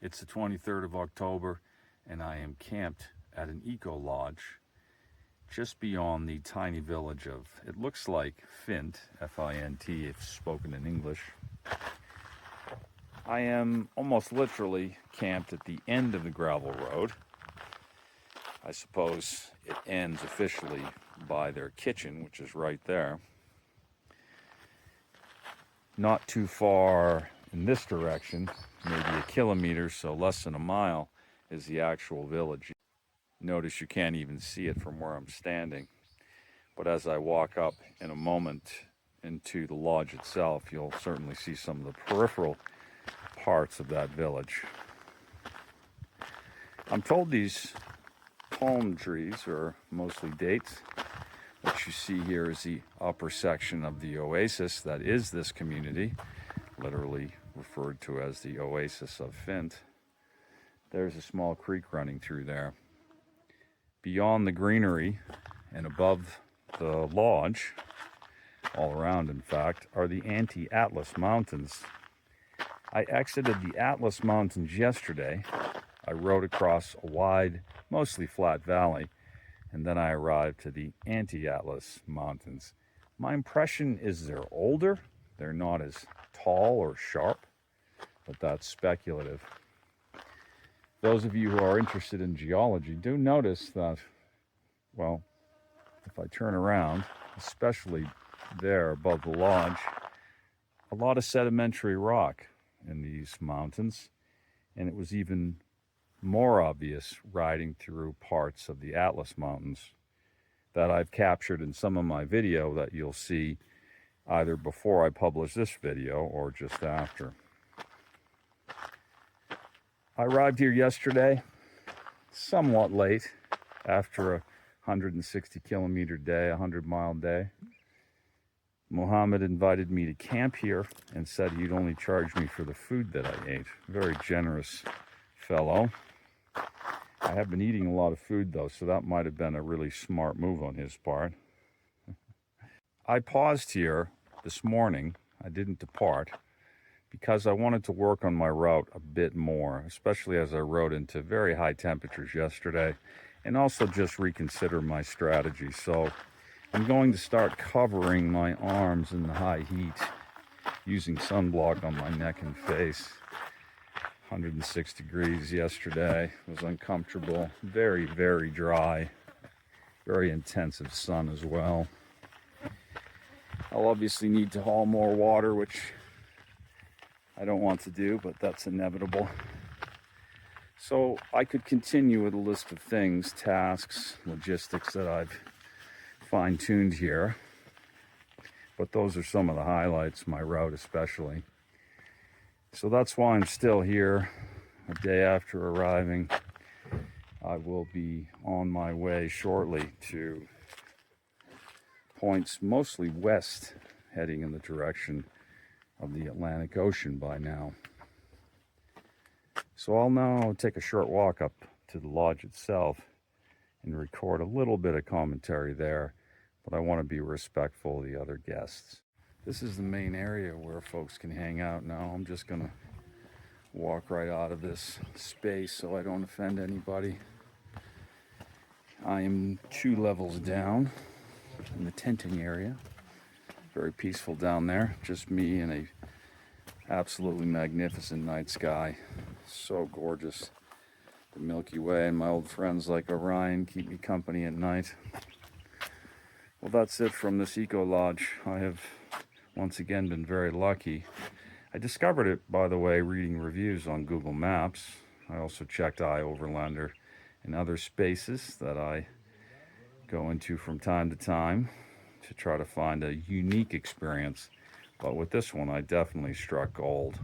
It's the 23rd of October, and I am camped at an Ecolodge just beyond the tiny village of, it looks like Fint, F-I-N-T if spoken in English. I am almost literally camped at the end of the gravel road. I suppose it ends officially by their kitchen, which is right there. Not too far in this direction, maybe a kilometer, so less than a mile, is the actual village. Notice you can't even see it from where I'm standing. But as I walk up in a moment into the lodge itself, you'll certainly see some of the peripheral parts of that village. I'm told these palm trees are mostly dates. What you see here is the upper section of the oasis that is this community, literally referred to as the oasis of Fint. There's a small creek running through there. Beyond the greenery and above the lodge, all around in fact, are the Anti-Atlas Mountains. I exited the Atlas Mountains yesterday. I rode across a wide, mostly flat valley, and then I arrived to the Anti-Atlas Mountains. My impression is they're older. They're not as tall or sharp, but that's speculative. Those of you who are interested in geology do notice that, well, if I turn around, especially there above the lodge, a lot of sedimentary rock in these mountains, and it was even more obvious riding through parts of the Atlas Mountains that I've captured in some of my video that you'll see either before I publish this video or just after. I arrived here yesterday, somewhat late, after a 160 kilometer day, 100-mile day. Mohammed invited me to camp here and said he'd only charge me for the food that I ate. Very generous fellow. I have been eating a lot of food though, so that might have been a really smart move on his part. I paused here this morning. I didn't depart because I wanted to work on my route a bit more, especially as I rode into very high temperatures yesterday, and also just reconsider my strategy. So I'm going to start covering my arms in the high heat using sunblock on my neck and face. 106 degrees yesterday. It was uncomfortable, very, very dry, very intensive sun as well. I'll obviously need to haul more water, which I don't want to do, but that's inevitable. So I could continue with a list of things, tasks, logistics that I've fine-tuned here, but those are some of the highlights, my route especially. So that's why I'm still here a day after arriving. I will be on my way shortly to points mostly west, heading in the direction of the Atlantic Ocean by now. So I'll now take a short walk up to the lodge itself and record a little bit of commentary there, but I want to be respectful of the other guests. This is the main area where folks can hang out now. I'm just gonna walk right out of this space so I don't offend anybody. I am 2 levels down in the tenting area. Very peaceful down there. Just me and a absolutely magnificent night sky. So gorgeous. The Milky Way and my old friends like Orion keep me company at night. Well, that's it from this Ecolodge. I have once again been very lucky. I discovered it, by the way, reading reviews on Google Maps. I also checked iOverlander and other spaces that I go into from time to time to try to find a unique experience. But with this one, I definitely struck gold.